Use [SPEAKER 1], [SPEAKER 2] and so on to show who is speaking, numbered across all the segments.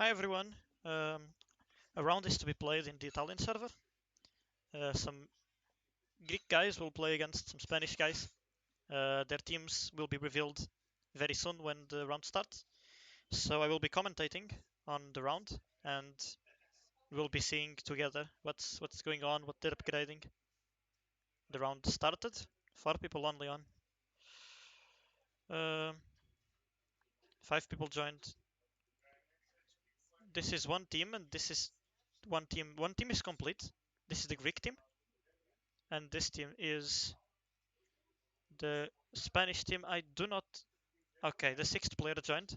[SPEAKER 1] Hi everyone. A round is to be played in the Italian server. Some Greek guys will play against some Spanish guys. Their teams will be revealed very soon when the round starts. So I will be commentating on the round and we'll be seeing together what's going on, what they're upgrading. The round started. 4 people only on. 5 people joined. This is one team and this is one team. One team is complete. This is the Greek team. And this team is the Spanish team. I do not. Okay, the 6th player joined.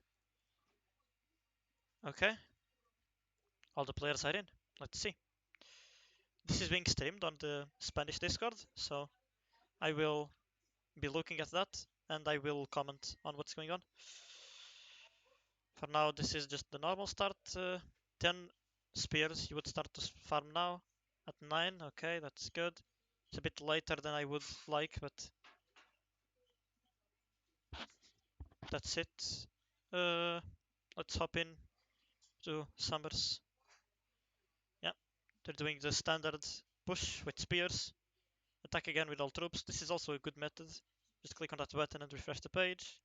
[SPEAKER 1] Okay, all the players are in. Let's see. This is being streamed on the Spanish Discord, so I will be looking at that and I will comment on what's going on. For now, this is just the normal start. 10 spears you would start to farm now at 9. Okay, that's good. It's a bit later than I would like, but that's it. Let's hop in to Summers. Yeah, they're doing the standard push with spears. Attack again with all troops. This is also a good method. Just click on that button and refresh the page.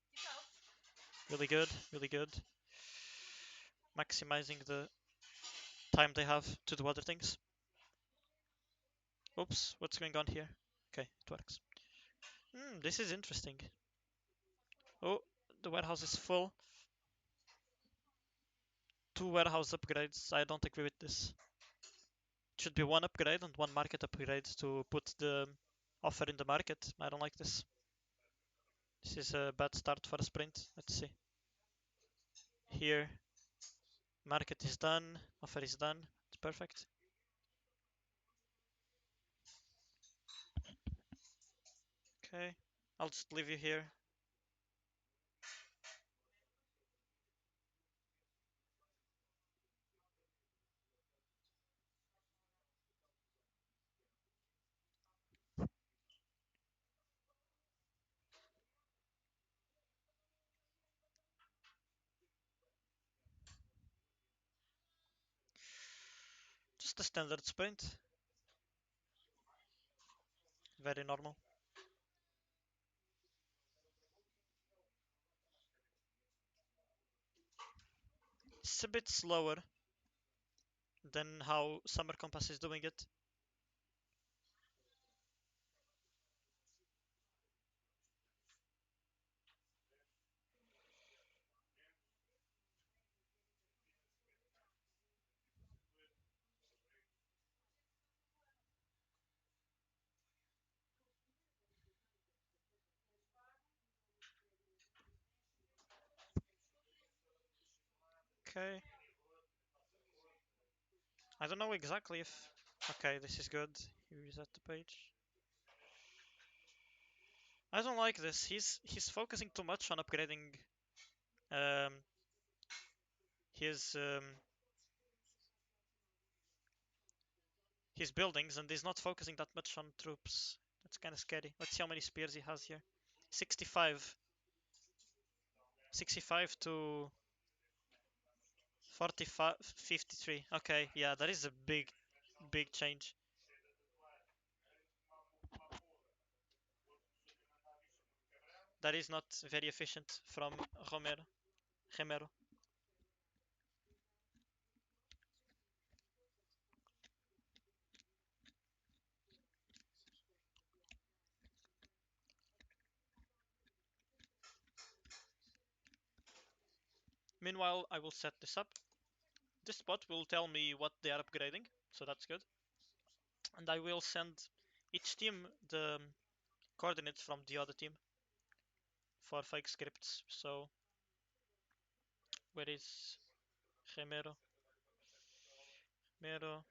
[SPEAKER 1] Really good, really good. Maximizing the time they have to do other things. Oops, what's going on here? Okay, it works. This is interesting. Oh, the warehouse is full. 2 warehouse upgrades. I don't agree with this. It should be 1 upgrade and 1 market upgrade to put the offer in the market. I don't like this. This is a bad start for a sprint. Let's see. Here, market is done, offer is done. It's perfect. Okay, I'll just leave you here. Just a standard sprint. Very normal. It's a bit slower than how Summer Compass is doing it. Okay. I don't know exactly if... Okay, this is good. You reset the page. I don't like this. He's focusing too much on upgrading um, his his buildings, and he's not focusing that much on troops. That's kind of scary. Let's see how many spears he has here. 65. 65 to 45, 53. Okay, yeah, that is a big change. That is not very efficient from Romero. Meanwhile, I will set this up. This bot will tell me what they are upgrading, so that's good. And I will send each team the coordinates from the other team for fake scripts. So, where is Romero? Romero,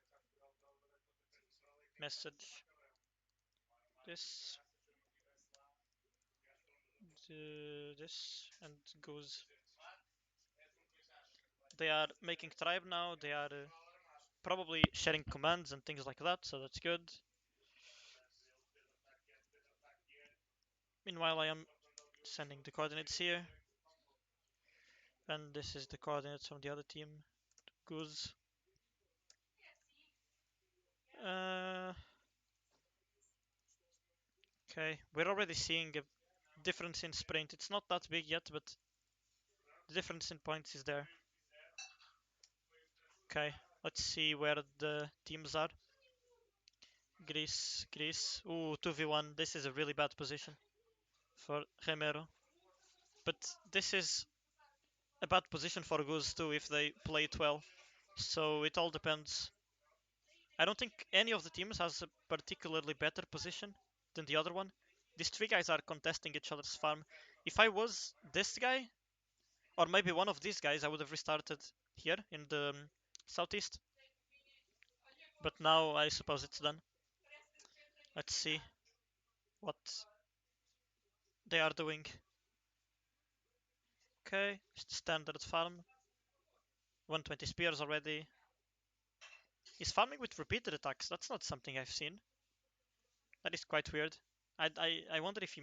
[SPEAKER 1] message, this, this, and goes. They are making tribe now. They are probably sharing commands and things like that, so that's good. Meanwhile, I am sending the coordinates here. And this is the coordinates from the other team. Goose. Uh, okay, we're already seeing a difference in sprint. It's not that big yet, but the difference in points is there. Okay, let's see where the teams are. Greece. Ooh, 2v1. This is a really bad position for Remero. But this is a bad position for Goose too if they play it well. So it all depends. I don't think any of the teams has a particularly better position than the other one. These three guys are contesting each other's farm. If I was this guy, or maybe one of these guys, I would have restarted here in the southeast. But now I suppose it's done. Let's see what they are doing. Okay, standard farm. 120 spears already. He's farming with repeated attacks. That's not something I've seen. That is quite weird. I wonder if he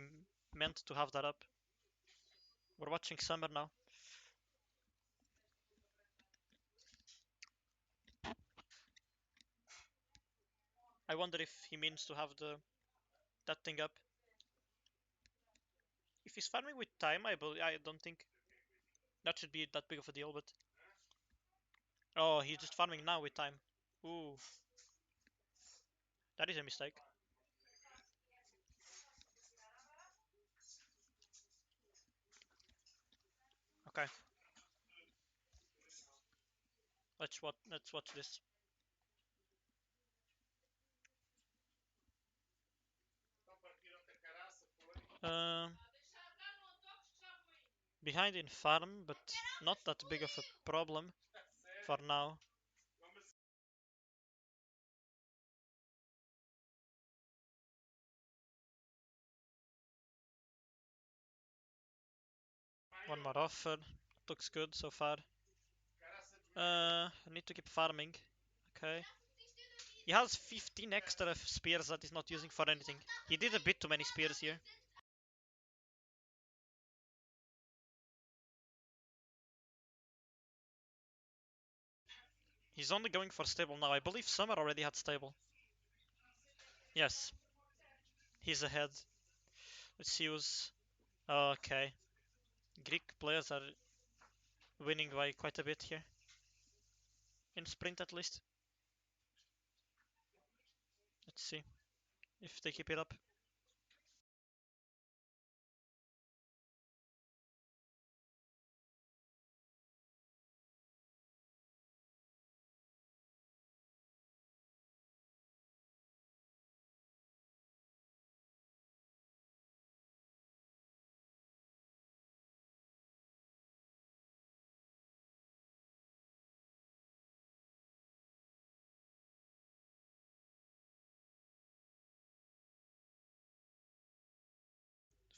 [SPEAKER 1] meant to have that up. We're watching Summer now. I wonder if he means to have that thing up. If he's farming with time, I don't think that should be that big of a deal, but... Oh, he's just farming now with time. Ooh. That is a mistake. Okay. Let's watch this. Um, Behind in farm, but not that big of a problem for now. One more offer. Looks good so far. I need to keep farming. Okay. He has 15 extra spears that he's not using for anything. He did a bit too many spears here. He's only going for stable now. I believe Summer already had stable. Yes. He's ahead. Let's see who's... Okay. Greek players are winning by quite a bit here. In sprint at least. Let's see if they keep it up.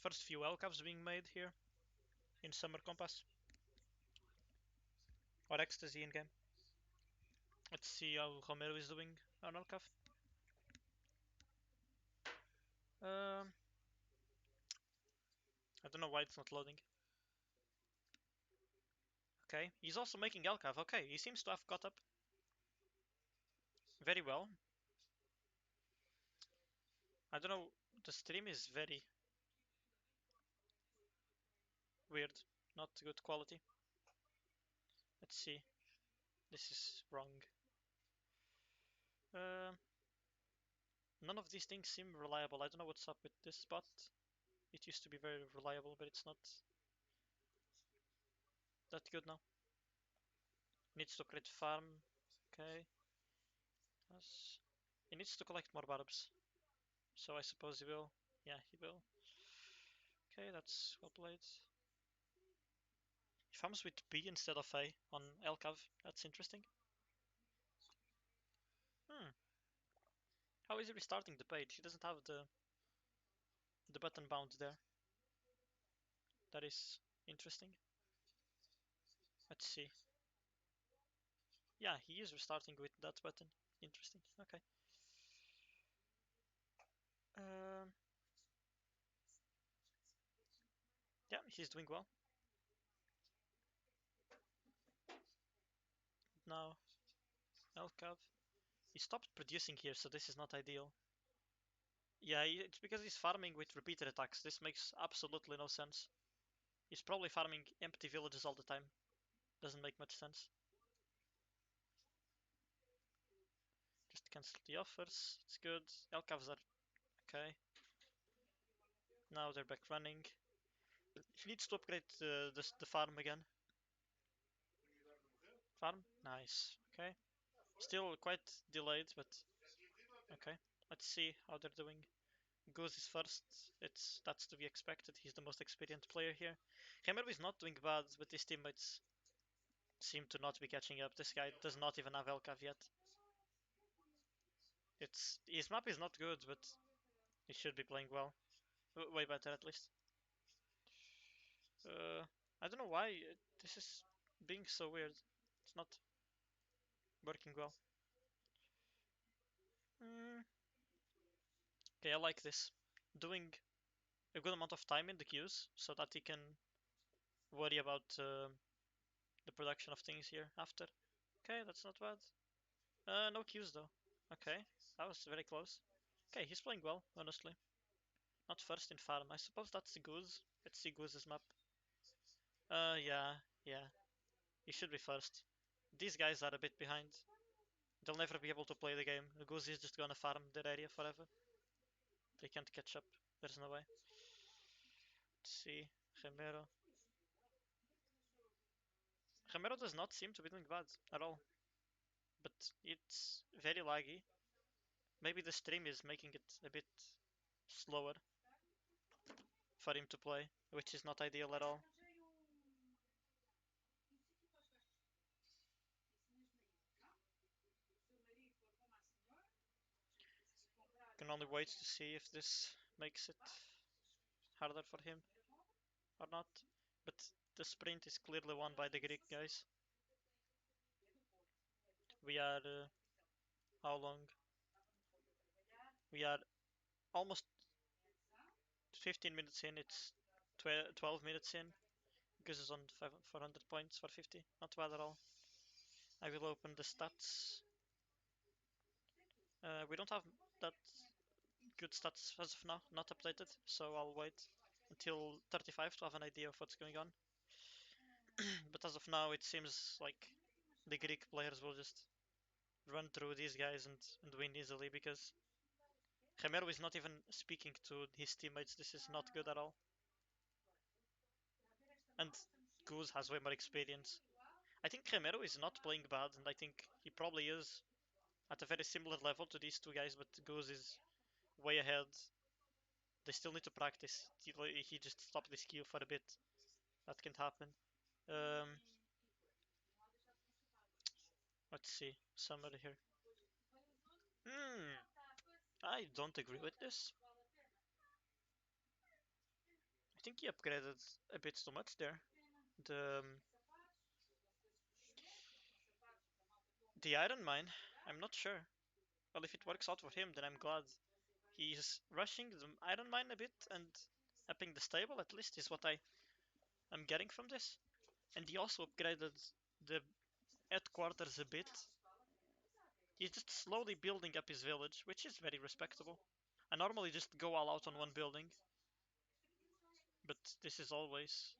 [SPEAKER 1] First few L-caps being made here in Summer Compass. Or Ecstasy in game. Let's see how Romero is doing on L-cap. Um, I don't know why it's not loading. Okay, he's also making L-cap. Okay, he seems to have caught up very well. I don't know, the stream is very weird, not good quality. Let's see. This is wrong. Uh, None of these things seem reliable. I don't know what's up with this spot. It used to be very reliable, but it's not that good now. Needs to create farm. Okay. Yes. He needs to collect more barbs. So I suppose he will. Yeah, he will. Okay, that's well played. He farms with B instead of A on Elcav. That's interesting. Hmm. How is he restarting the page? He doesn't have the button bound there. That is interesting. Let's see. Yeah, he is restarting with that button. Interesting. Okay. Um, yeah, he's doing well. Now Elkav. He stopped producing here, so this is not ideal. Yeah, it's because he's farming with repeated attacks. This makes absolutely no sense. He's probably farming empty villages all the time. Doesn't make much sense. Just cancel the offers. It's good. Elkavs are okay. Now they're back running. He needs to upgrade the farm again. Farm? Nice. Okay. Still quite delayed, but okay. Let's see how they're doing. Goose is first. That's to be expected. He's the most experienced player here. Hammer is not doing bad, but his teammates seem to not be catching up. This guy does not even have Elkav yet. His map is not good, but he should be playing well. Way better at least. I don't know why this is being so weird. It's not working well. Okay, I like this. Doing a good amount of time in the queues so that he can worry about the production of things here after. Okay, that's not bad. No queues though. Okay, that was very close. Okay, he's playing well, honestly. Not first in farm. I suppose that's the Goose. Let's see Goose's map. Yeah. He should be first. These guys are a bit behind. They'll never be able to play the game. The Goose is just gonna farm their area forever. They can't catch up. There's no way. Let's see. Gemero. Gemero does not seem to be doing bad at all. But it's very laggy. Maybe the stream is making it a bit slower for him to play, which is not ideal at all. Can only wait to see if this makes it harder for him or not. But the sprint is clearly won by the Greek guys. We are how long? We are almost 15 minutes in. It's 12 minutes in. Goose is on 400 points for 50. Not bad at all. I will open the stats. We don't have that good stats as of now, not updated, so I'll wait until 35 to have an idea of what's going on. But as of now, it seems like the Greek players will just run through these guys and win easily because Gemero is not even speaking to his teammates. This is not good at all. And Goose has way more experience. I think Gemero is not playing bad, and I think he probably is at a very similar level to these two guys, but Goose is way ahead. They still need to practice. He just stopped this queue for a bit. That can happen. Um, let's see. Summary here. I don't agree with this. I think he upgraded a bit too much there. The the Iron Mine, I'm not sure. Well, if it works out for him, then I'm glad. He's rushing the Iron Mine a bit and upping the stable, at least, is what I'm getting from this. And he also upgraded the headquarters a bit. He's just slowly building up his village, which is very respectable. I normally just go all out on one building, but this is always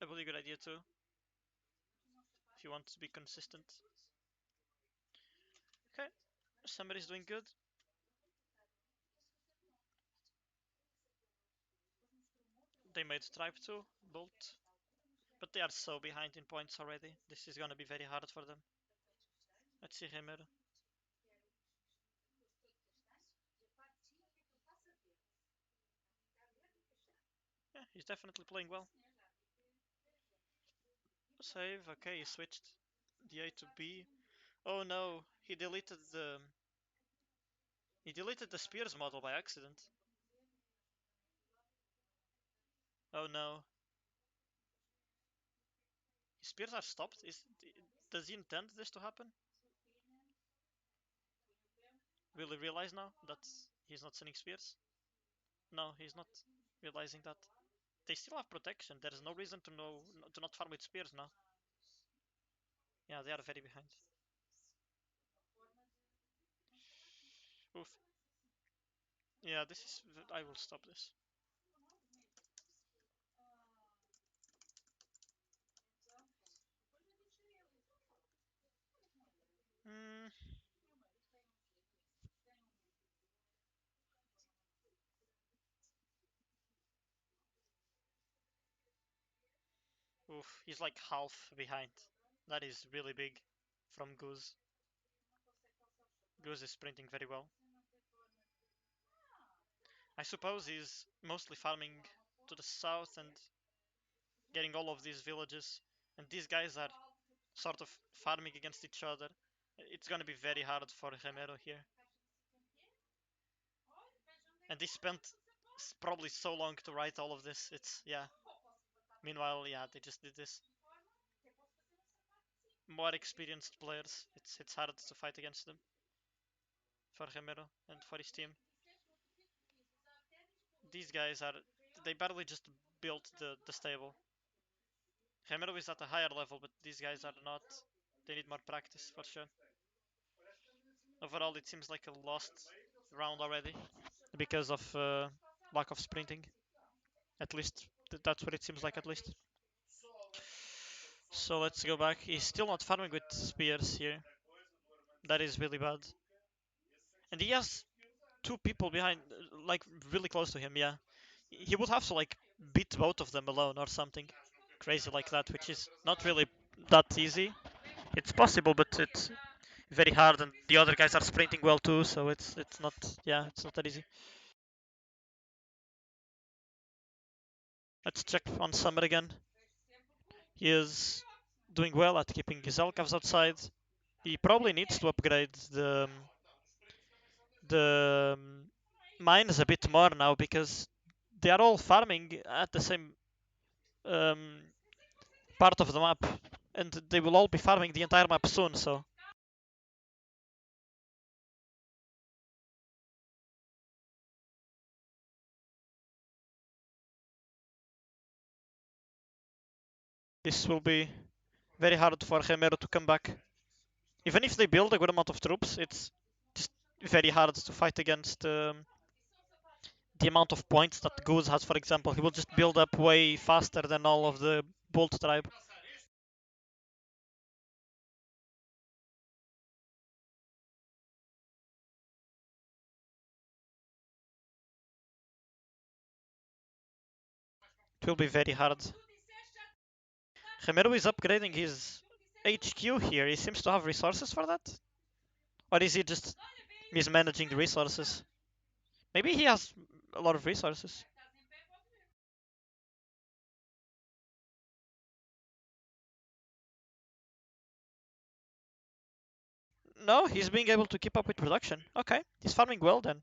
[SPEAKER 1] a really good idea too, if you want to be consistent. Okay, somebody's doing good. They made Tribe 2, BULT, but they are so behind in points already. This is gonna be very hard for them. Let's see Heimer. Yeah, he's definitely playing well. Save, okay, he switched the A to B. Oh no, he deleted the Spears model by accident. Oh no. His Spears are stopped? Does he intend this to happen? Will he realize now that he's not sending Spears? No, he's not realizing that. They still have protection. There is no reason to not farm with Spears now. Yeah, they are very behind. Oof. Yeah, this is. I will stop this. Mm. Oof, he's like half behind. That is really big from Goose. Goose is sprinting very well. I suppose he's mostly farming to the south and getting all of these villages. And these guys are sort of farming against each other. It's gonna be very hard for Remero here. And they spent probably so long to write all of this. It's, yeah. Meanwhile, yeah, they just did this. More experienced players. It's hard to fight against them for Remero and for his team. These guys are, they barely just built the stable. Remero is at a higher level, but these guys are not. They need more practice for sure. Overall, it seems like a lost round already because of lack of sprinting. At least that's what it seems like. At least. So let's go back. He's still not farming with spears here. That is really bad. And he has two people behind, like really close to him. Yeah, he would have to like beat both of them alone or something crazy like that, which is not really that easy. It's possible, but it's very hard, and the other guys are sprinting well too, so it's not, yeah, it's not that easy. Let's check on Summer again. He is doing well at keeping his Elcavs outside. He probably needs to upgrade the mines a bit more now because they are all farming at the same um, part of the map, and they will all be farming the entire map soon. So this will be very hard for Gemero to come back. Even if they build a good amount of troops, it's just very hard to fight against the amount of points that Goose has, for example. He will just build up way faster than all of the BULT tribe. It will be very hard. Gemero is upgrading his HQ here. He seems to have resources for that? Or is he just mismanaging the resources? Maybe he has a lot of resources. No, he's being able to keep up with production. Okay, he's farming well then.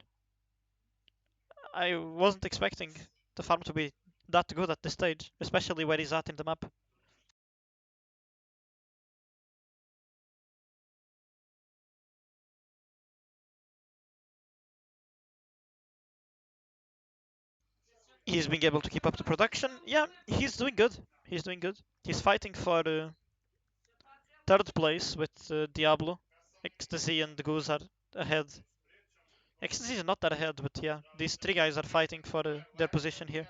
[SPEAKER 1] I wasn't expecting the farm to be that good at this stage, especially where he's at in the map. He's being able to keep up the production. Yeah, he's doing good. He's doing good. He's fighting for third place with Diablo. Ecstasy and Goose are ahead. Ecstasy is not that ahead, but yeah, these three guys are fighting for their position here.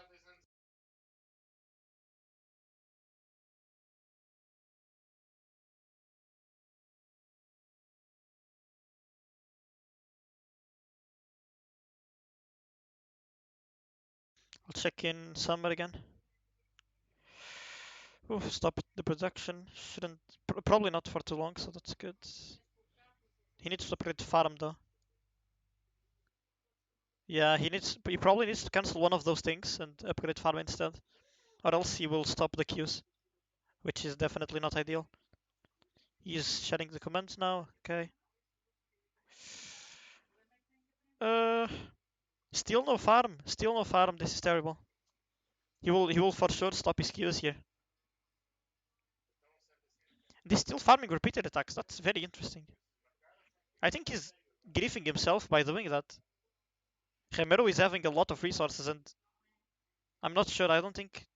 [SPEAKER 1] I'll check in Summer again. Ooh, stop the production. Shouldn't. Probably not for too long, so that's good. He needs to upgrade farm though. Yeah, he needs. He probably needs to cancel one of those things and upgrade farm instead, or else he will stop the queues, which is definitely not ideal. He's sharing the commands now. Okay. Uh, still no farm. Still no farm. This is terrible. He will for sure stop his queues here. He's still farming repeated attacks. That's very interesting. I think he's griefing himself by doing that. Gemero is having a lot of resources, and I'm not sure. I don't think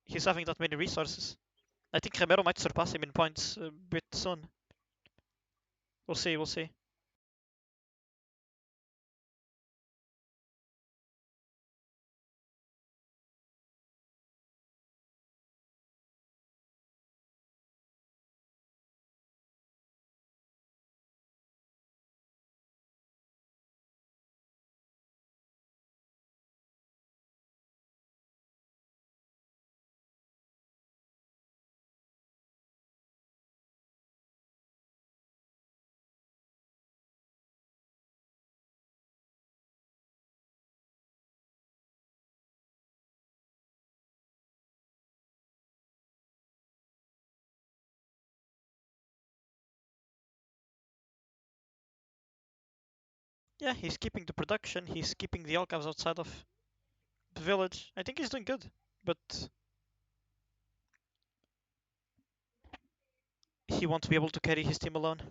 [SPEAKER 1] he's having that many resources. I think Gemero might surpass him in points a bit soon. We'll see. We'll see. Yeah, he's keeping the production, he's keeping the Alcavs outside of the village. I think he's doing good, but he won't be able to carry his team alone.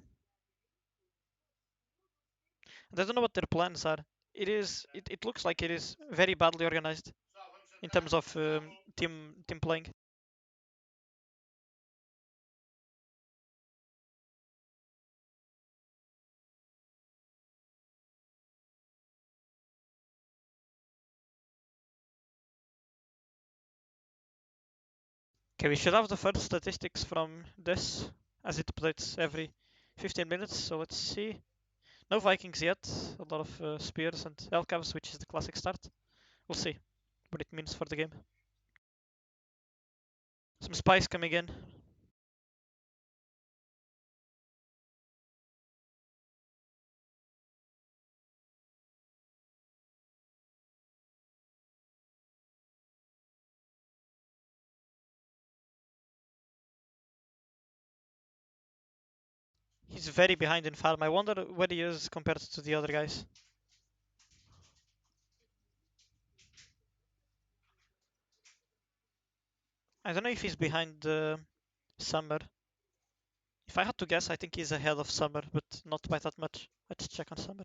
[SPEAKER 1] And I don't know what their plans are. It looks like it is very badly organized in terms of team playing. Okay, we should have the first statistics from this as it updates every 15 minutes. So let's see. No Vikings yet. A lot of spears and Elcavs, which is the classic start. We'll see what it means for the game. Some spies coming in. He's very behind in farm. I wonder what he is compared to the other guys. I don't know if he's behind Summer. If I had to guess, I think he's ahead of Summer, but not by that much. Let's check on Summer.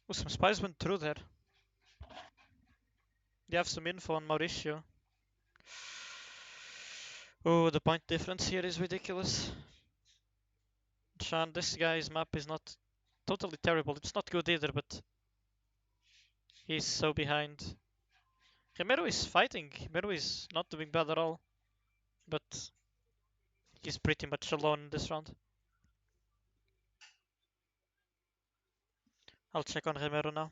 [SPEAKER 1] Oh, some spies went through there. They have some info on Mauricio. Oh, the point difference here is ridiculous. Sean, this guy's map is not totally terrible. It's not good either, but he's so behind. Romero is fighting. Romero is not doing bad at all, but he's pretty much alone in this round. I'll check on Romero now.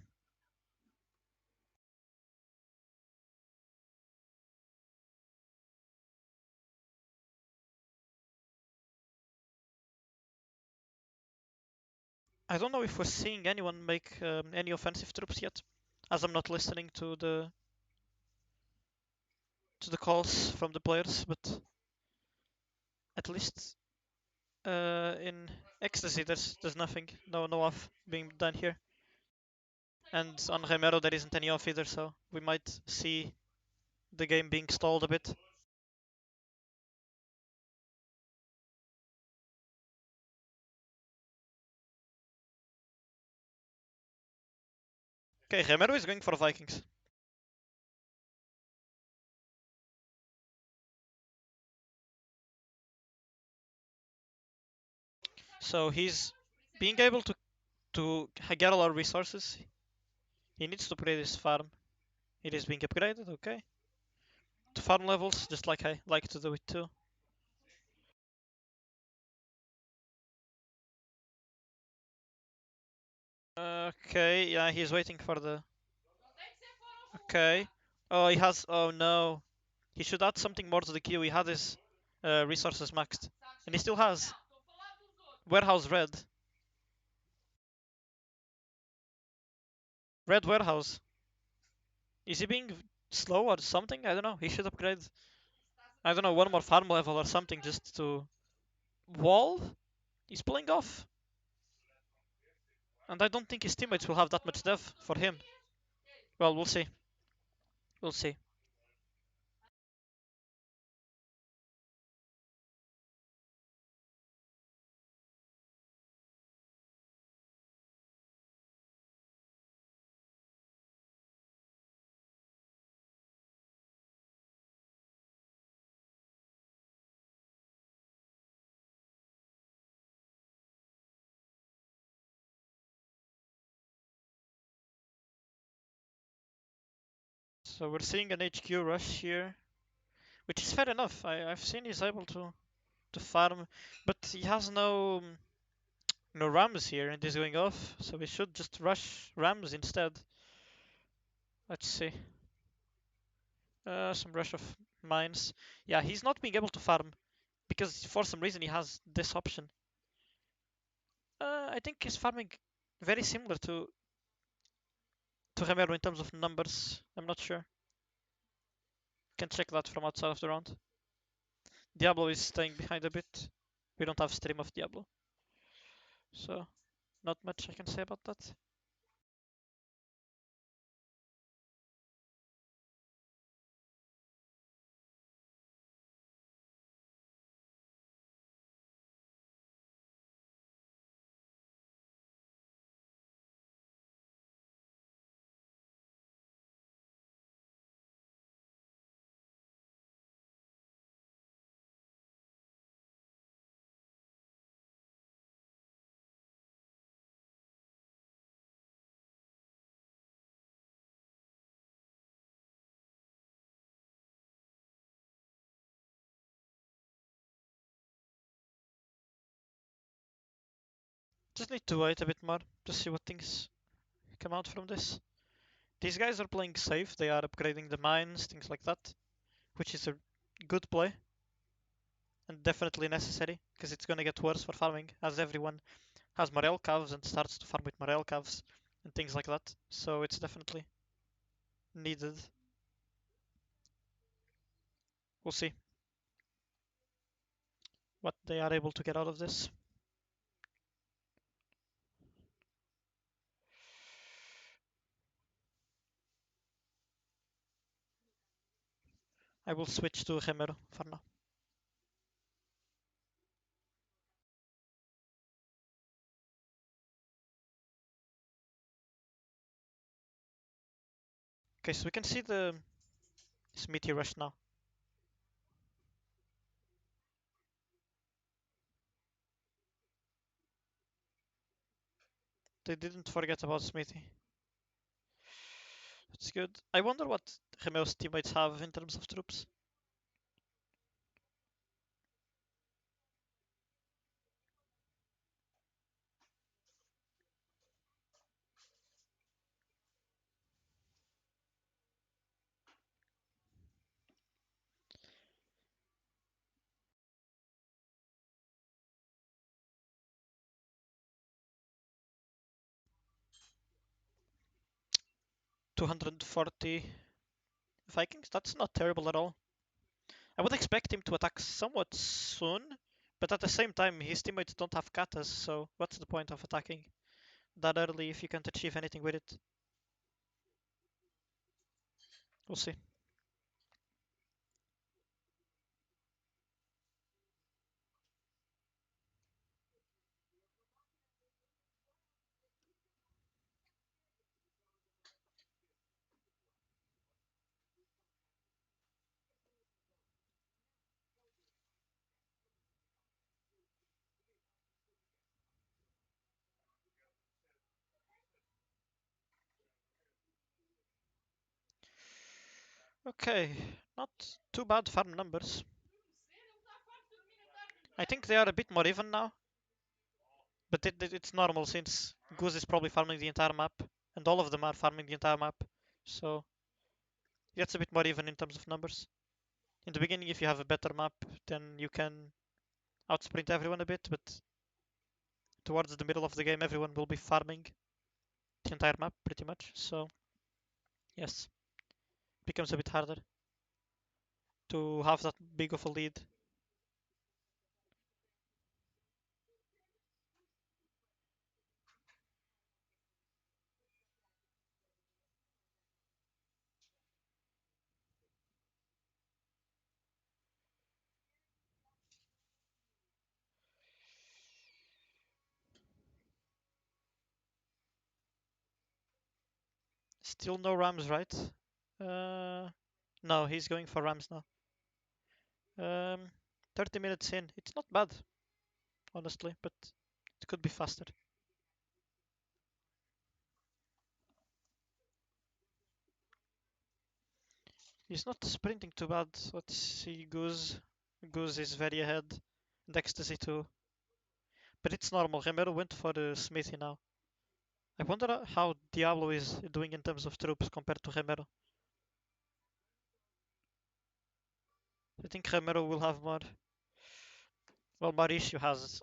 [SPEAKER 1] I don't know if we're seeing anyone make any offensive troops yet, as I'm not listening to the calls from the players. But at least in Ecstasy, there's nothing, no off being done here. And on Romero, there isn't any off either, so we might see the game being stalled a bit. Okay, Romero is going for Vikings. So he's being able to get all our resources. He needs to upgrade his farm. It is being upgraded, okay. To farm levels, just like I like to do it too. Okay, yeah, he's waiting for the... Okay. Oh, he has... Oh no. He should add something more to the queue. He had his resources maxed. And he still has. Warehouse red. Red warehouse. Is he being slow or something? I don't know. He should upgrade, I don't know, one more farm level or something just to... Wall? He's playing off. And I don't think his teammates will have that much dev for him. Well, we'll see. We'll see. So we're seeing an HQ rush here, which is fair enough. I've seen he's able to farm, but he has no Rams here and he's going off, so we should just rush Rams instead. Let's see. Some rush of mines. Yeah, he's not being able to farm because for some reason he has this option. I think he's farming very similar to Romero in terms of numbers. I'm not sure. Can check that from outside of the round. Diablo is staying behind a bit. We don't have stream of Diablo, so not much I can say about that. Just need to wait a bit more to see what things come out from this. These guys are playing safe. They are upgrading the mines, things like that, which is a good play and definitely necessary because it's gonna get worse for farming as everyone has morale calves and starts to farm with morale calves and things like that. So it's definitely needed. We'll see what they are able to get out of this. I will switch to Gemero for now. Okay, so we can see the Smithy rush now. They didn't forget about Smithy. That's good. I wonder what Gemeo's teammates have in terms of troops. $240 Vikings. That's not terrible at all. I would expect him to attack somewhat soon, but at the same time, his teammates don't have katas, so what's the point of attacking that early if you can't achieve anything with it? We'll see. Okay, not too bad farm numbers. I think they are a bit more even now, but it's normal since Goose is probably farming the entire map, and all of them are farming the entire map, so it gets a bit more even in terms of numbers. In the beginning, if you have a better map, then you can outsprint everyone a bit, but towards the middle of the game, everyone will be farming the entire map pretty much, so yes, it becomes a bit harder to have that big of a lead. Still no Rams, right? No, he's going for Rams now. 30 minutes in. It's not bad, honestly, but it could be faster. He's not sprinting too bad. Let's see, Goose. Goose is very ahead. And Ecstasy too. But it's normal. Remero went for the Smithy now. I wonder how Diablo is doing in terms of troops compared to Remero. I think Remero will have more. Well, Mauricio has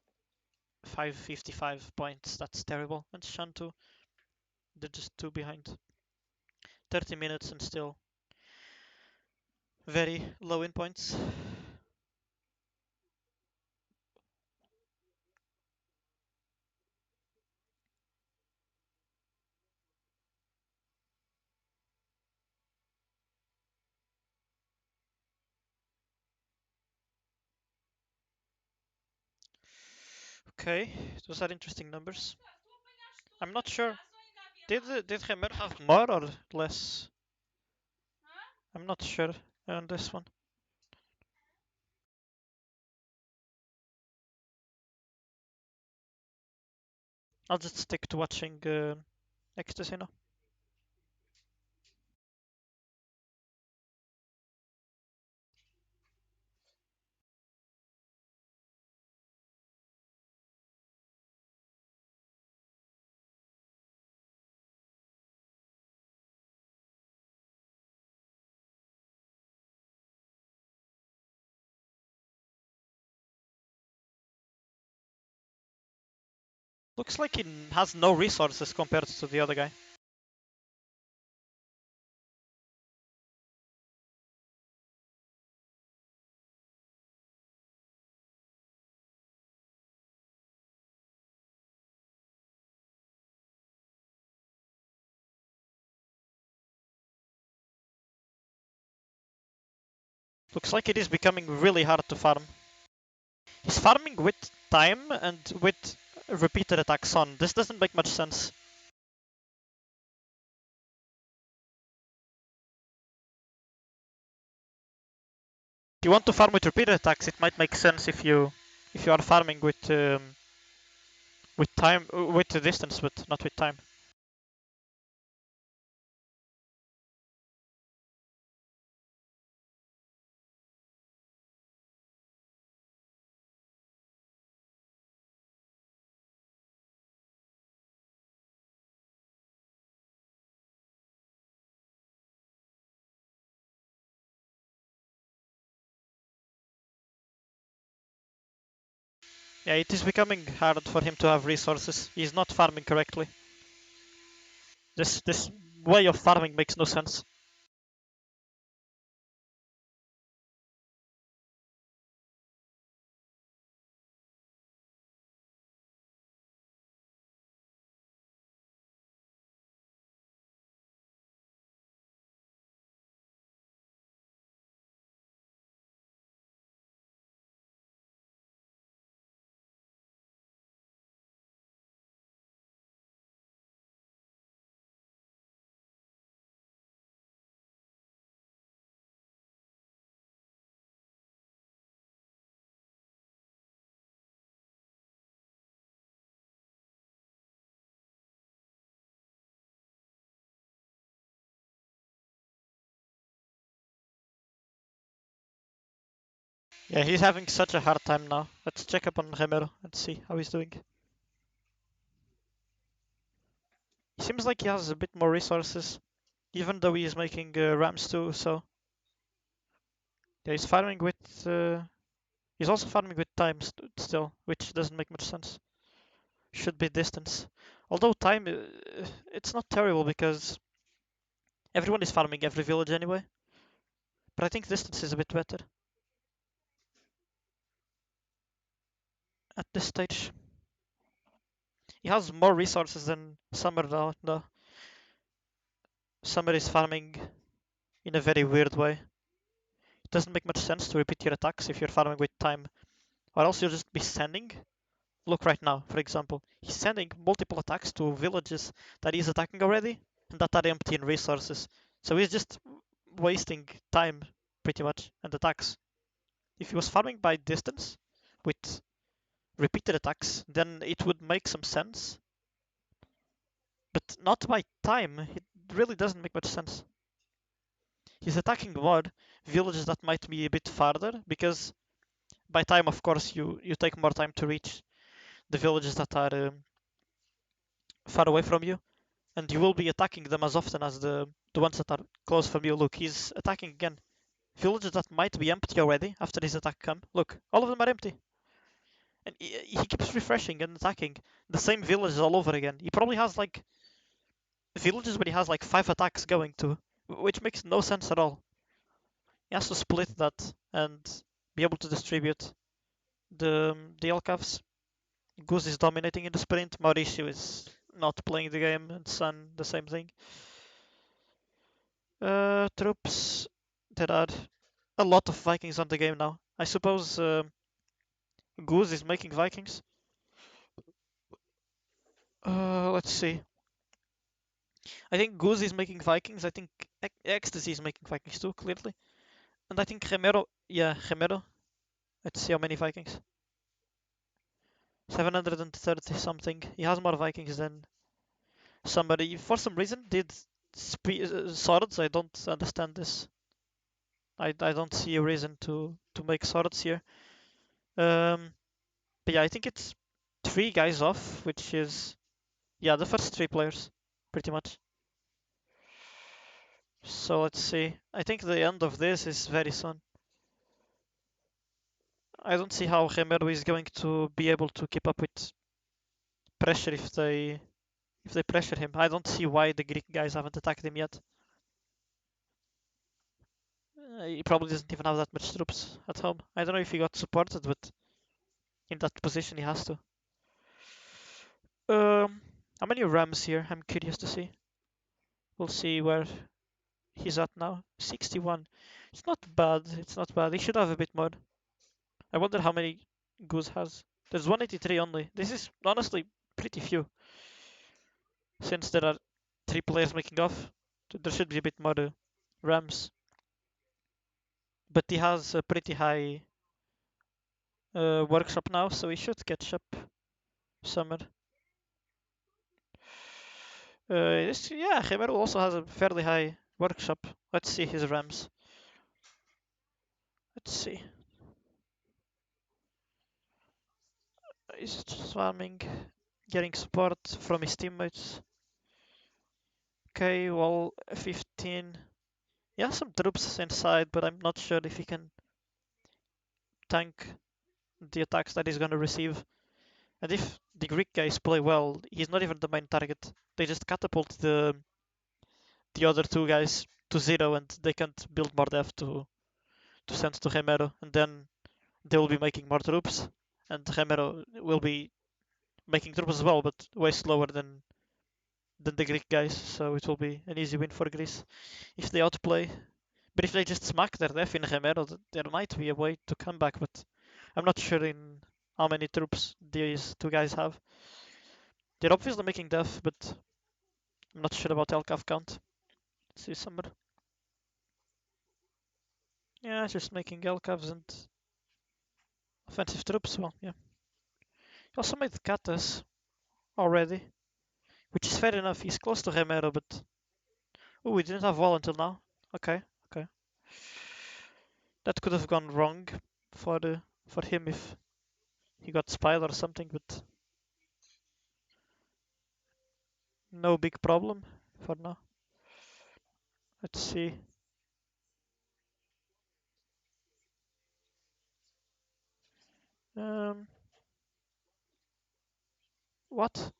[SPEAKER 1] 555 points. That's terrible. And Shantu, they're just two behind. 30 minutes and still very low in points. Okay, those are interesting numbers. I'm not sure. Did Remero have more or less? I'm not sure on this one. I'll just stick to watching Ecstasy now. Looks like he has no resources compared to the other guy. Looks like it is becoming really hard to farm. He's farming with time and with repeated attacks on. This doesn't make much sense. If you want to farm with repeated attacks, it might make sense if you are farming with time with the distance, but not with time. Yeah, it is becoming hard for him to have resources. He's not farming correctly. This way of farming makes no sense. Yeah, he's having such a hard time now. Let's check up on Remero and see how he's doing. He seems like he has a bit more resources, even though he is making rams too, so... Yeah, he's farming with... he's also farming with time still, which doesn't make much sense. Should be distance. Although time, it's not terrible because everyone is farming every village anyway. But I think distance is a bit better at this stage. He has more resources than Summer now. No. Summer is farming in a very weird way. It doesn't make much sense to repeat your attacks if you're farming with time. Or else you'll just be sending. Look right now, for example. He's sending multiple attacks to villages that he's attacking already and that are empty in resources. So he's just wasting time, pretty much, and attacks. If he was farming by distance with repeated attacks, then it would make some sense. But not by time. It really doesn't make much sense. He's attacking more villages that might be a bit farther, because by time, of course, you take more time to reach the villages that are far away from you, and you will be attacking them as often as the ones that are close from you. Look, he's attacking again. Villages that might be empty already after his attack come. Look, all of them are empty. And he keeps refreshing and attacking the same villages all over again. He probably has like villages where he has like 5 attacks going to, which makes no sense at all. He has to split that and be able to distribute the Elcavs. Goose is dominating in the sprint. Mauricio is not playing the game, and Sun the same thing. Troops. There are a lot of Vikings on the game now. I suppose Goose is making Vikings. Let's see. I think Goose is making Vikings. I think Ecstasy is making Vikings too, clearly. And I think Remero. Yeah, Remero. Let's see how many Vikings. 730 something. He has more Vikings than somebody. For some reason, did swords. I don't understand this. I don't see a reason to make swords here. But yeah, I think it's 3 guys off, which is yeah the first 3 players, pretty much. So let's see. I think the end of this is very soon. I don't see how Remero is going to be able to keep up with pressure if they pressure him. I don't see why the Greek guys haven't attacked him yet. He probably doesn't even have that much troops at home. I don't know if he got supported, but in that position he has to. How many Rams here? I'm curious to see. We'll see where he's at now. 61. It's not bad. It's not bad. He should have a bit more. I wonder how many Goose has. There's 183 only. This is honestly pretty few. Since there are 3 players making off, there should be a bit more Rams. But he has a pretty high workshop now, so he should catch up summer. Yeah, Gemero also has a fairly high workshop. Let's see his Rams. Let's see. He's swarming, getting support from his teammates. Okay, well, 15. He has some troops inside, but I'm not sure if he can tank the attacks that he's gonna receive. And if the Greek guys play well, he's not even the main target. They just catapult the other 2 guys to 0, and they can't build more depth to send to Gemero, and then they will be making more troops, and Gemero will be making troops as well, but way slower than the Greek guys, so it will be an easy win for Greece if they outplay. But if they just smack their death in Gemero, there might be a way to come back, but I'm not sure in how many troops these 2 guys have. They're obviously making death, but I'm not sure about Elcav count. Let's see somewhere. Yeah, just making Elcavs and offensive troops. Well, yeah. He also made Katas already, which is fair enough. He's close to Remero, but oh, we didn't have wall until now. Okay, okay. That could have gone wrong for him if he got spied or something, but no big problem for now. Let's see. Um, what?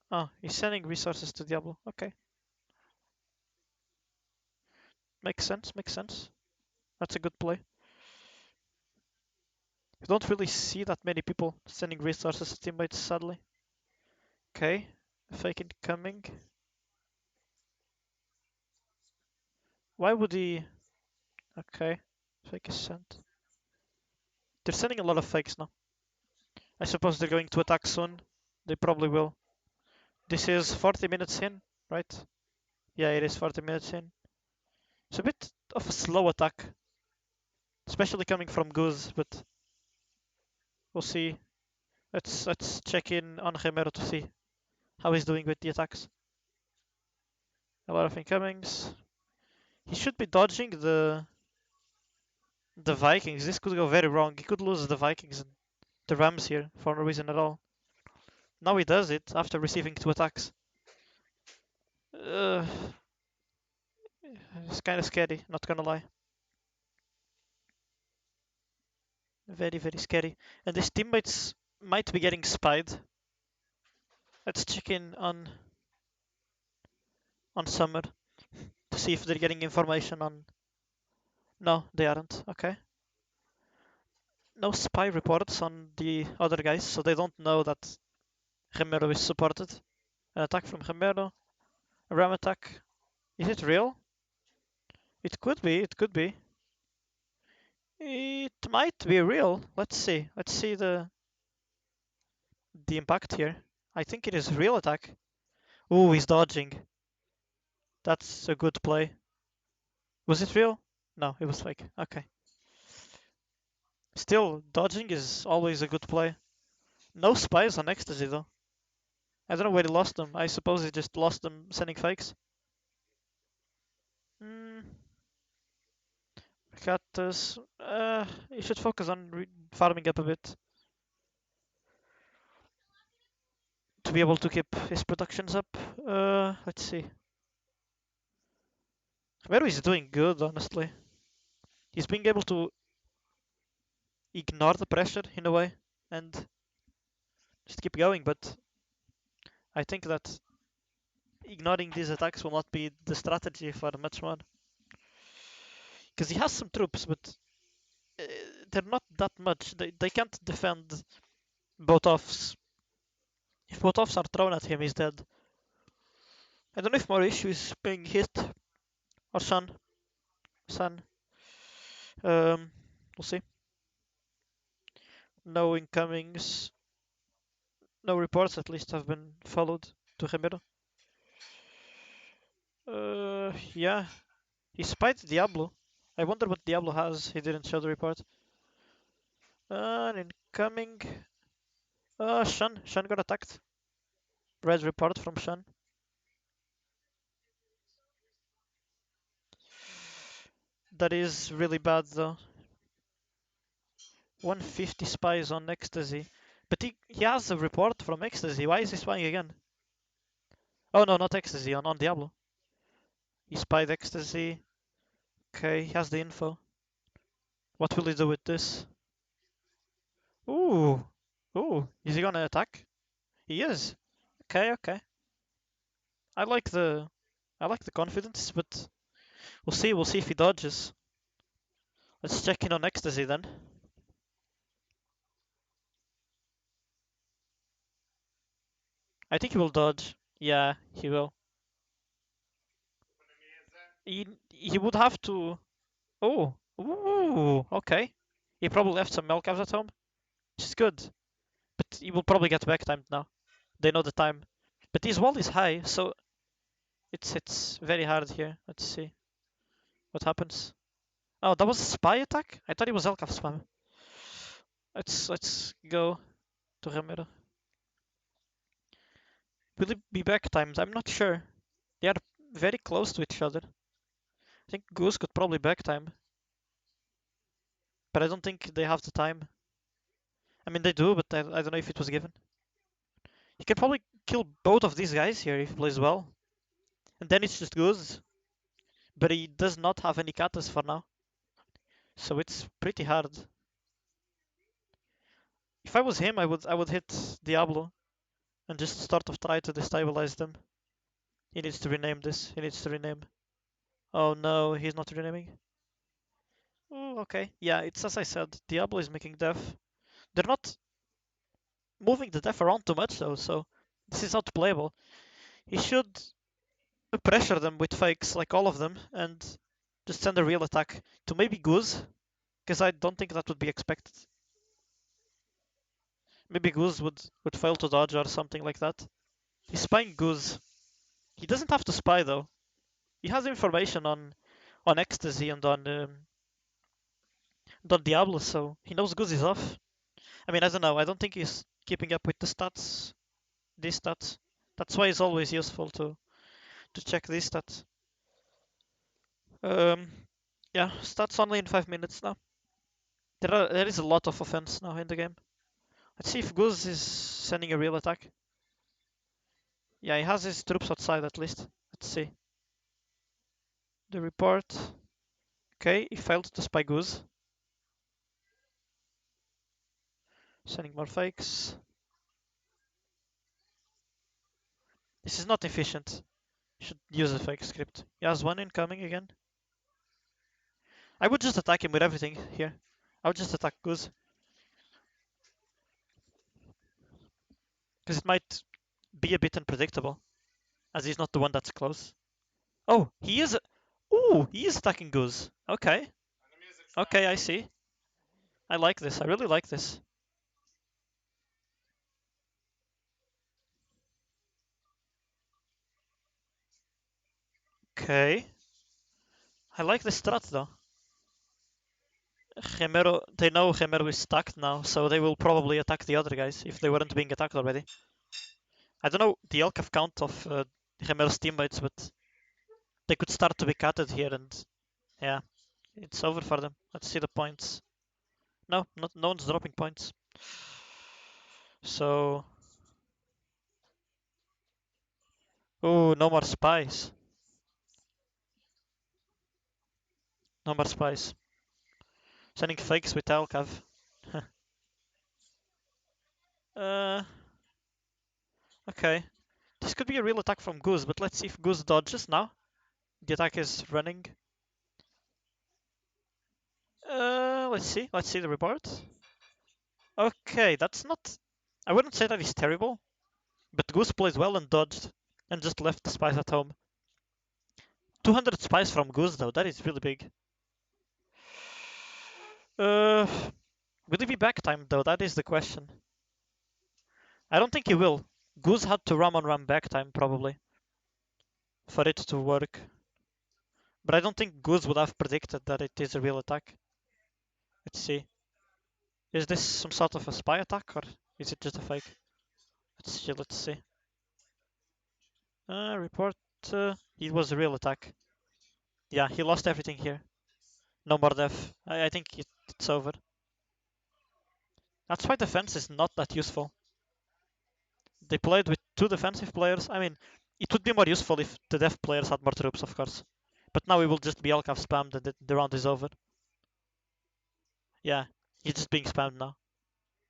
[SPEAKER 1] Oh, he's sending resources to Diablo. Okay, makes sense. Makes sense. That's a good play. You don't really see that many people sending resources to teammates, sadly. Okay, fake incoming. Why would he? Okay, fake is sent. They're sending a lot of fakes now. I suppose they're going to attack soon. They probably will. This is 40 minutes in, right? Yeah, it is 40 minutes in. It's a bit of a slow attack, especially coming from Goose, but we'll see. Let's check in on Gemero to see how he's doing with the attacks. A lot of incomings. He should be dodging the Vikings. This could go very wrong. He could lose the Vikings and the Rams here for no reason at all. Now he does it after receiving 2 attacks. Uh, it's kind of scary, not gonna lie. Very, very scary. And his teammates might be getting spied. Let's check in on Summer to see if they're getting information on. No, they aren't. Okay. No spy reports on the other guys, so they don't know that Romero is supported. An attack from Romero. A ram attack. Is it real? It could be, it could be. It might be real. Let's see. Let's see the impact here. I think it is real attack. Ooh, he's dodging. That's a good play. Was it real? No, it was fake. Okay. Still, dodging is always a good play. No spies on ecstasy though. I don't know where he lost them. I suppose he just lost them sending fakes. Hmm. Cactus. You should focus on farming up a bit to be able to keep his productions up. Let's see. Meru is doing good, honestly. He's being able to ignore the pressure in a way and just keep going, but I think that ignoring these attacks will not be the strategy for much more. Because he has some troops, but uh, they're not that much. They can't defend both offs. If both offs are thrown at him, he's dead. I don't know if Mauricio is being hit or Sun. Sun. We'll see. No incomings. No reports, at least, have been followed to Gemero. Yeah. He spied Diablo. I wonder what Diablo has. He didn't show the report. Incoming. Shan. Shan got attacked. Red report from Shan. That is really bad though. 150 spies on Ecstasy. But he has a report from Ecstasy. Why is he spying again? Oh no, not Ecstasy, on Diablo. He spied Ecstasy. Okay, he has the info. What will he do with this? Ooh. Ooh. Is he gonna attack? He is. Okay, okay. I like the I like the confidence, but we'll see if he dodges. Let's check in on Ecstasy then. I think he will dodge. Yeah, he will. He would have to. Oh, ooh, okay. He probably left some milk at home, which is good. But he will probably get back timed now. They know the time. But his wall is high, so it's very hard here. Let's see what happens. Oh, that was a spy attack? I thought it was Elcaf spam. Let's go to Ramiro. Will it be back timed? I'm not sure. They are very close to each other. I think Goose could probably back time, but I don't think they have the time. I mean, they do, but I don't know if it was given. He can probably kill both of these guys here if he plays well. And then it's just Goose. But he does not have any katas for now. So it's pretty hard. If I was him, I would hit Diablo and just start to try to destabilize them. He needs to rename this. He needs to rename. Oh no, he's not renaming. Oh, okay. Yeah, it's as I said. Diablo is making death. They're not moving the death around too much though, so this is not playable. He should pressure them with fakes, like all of them, and just send a real attack to maybe Goose, because I don't think that would be expected. Maybe Goose would fail to dodge or something like that. He's spying Goose. He doesn't have to spy though. He has information on Ecstasy and on Diablo, so he knows Goose is off. I mean, I don't know. I don't think he's keeping up with the stats. These stats. That's why it's always useful to check these stats. Um, yeah, starts only in 5 minutes now. There is a lot of offense now in the game. Let's see if Goose is sending a real attack. Yeah, he has his troops outside at least. Let's see. The report. Okay, he failed to spy Goose. Sending more fakes. This is not efficient. Should use a fake script. He has one incoming again. I would just attack him with everything here. I would just attack Goose. Because it might be a bit unpredictable. As he's not the one that's close. Oh, he is. Ooh, he is attacking Goose. Okay. Okay, I see. I like this. I really like this. Okay. I like the strat though. Gemero, they know Gemero is stacked now, so they will probably attack the other guys if they weren't being attacked already. I don't know the LCAF count of Gemero's teammates, but they could start to be cutted here, and yeah, it's over for them. Let's see the points. No, no one's dropping points. So, oh, no more spies. No more spies. Sending fakes with LCAV. uh, okay. This could be a real attack from Goose, but let's see if Goose dodges now. The attack is running. Let's see. Let's see the report. Okay, that's not. I wouldn't say that he's terrible, but Goose plays well and dodged and just left the spies at home. 200 spies from Goose though, that is really big. Uh, will he be back timed though? That is the question. I don't think he will. Goose had to ram on ram back time probably for it to work. But I don't think Goose would have predicted that it is a real attack. Let's see. Is this some sort of a spy attack or is it just a fake? Let's see. Report. It was a real attack. Yeah, he lost everything here. No more def. I think it's over. That's why defense is not that useful. They played with two defensive players. I mean, it would be more useful if the def players had more troops, of course. But now it will just be Alcav spammed and the round is over. Yeah, he's just being spammed now.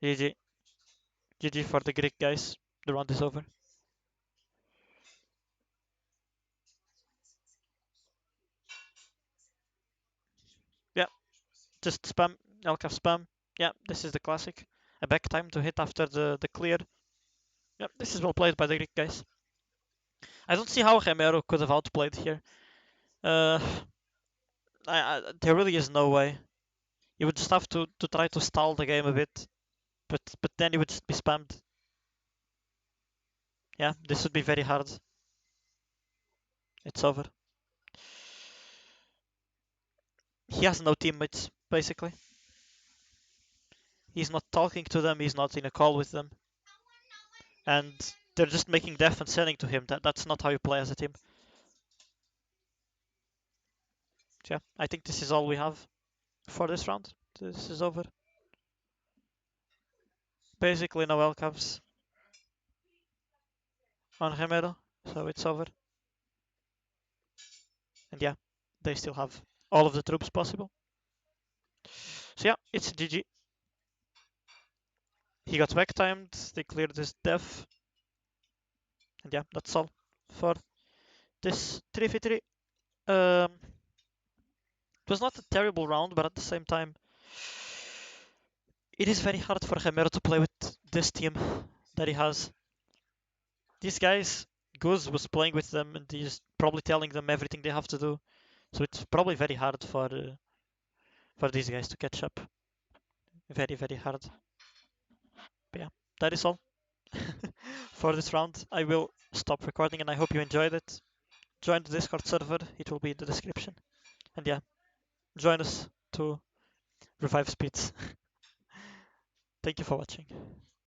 [SPEAKER 1] GG. GG for the Greek guys. The round is over. Yeah, just spam. Alcav spam. Yeah, this is the classic. A back time to hit after the clear. Yeah, this is well played by the Greek guys. I don't see how Gemero could have outplayed here. Uh, there really is no way. You would just have to try to stall the game a bit, but then you would just be spammed. Yeah, this would be very hard. It's over. He has no teammates, basically. He's not talking to them, he's not in a call with them. And they're just making def and sending to him. That's not how you play as a team. So yeah, I think this is all we have for this round. This is over. Basically no L-caps on Gemero, so it's over. And yeah, they still have all of the troops possible. So yeah, it's GG. He got back timed, they cleared his def. And yeah, that's all for this 3v3. It was not a terrible round, but at the same time, it is very hard for Gemero to play with this team that he has. These guys, Goose was playing with them and he's probably telling them everything they have to do. So it's probably very hard for these guys to catch up. Very, very hard. But yeah, that is all for this round. I will stop recording and I hope you enjoyed it. Join the Discord server, it will be in the description. And yeah, join us to revive speeds. Thank you for watching.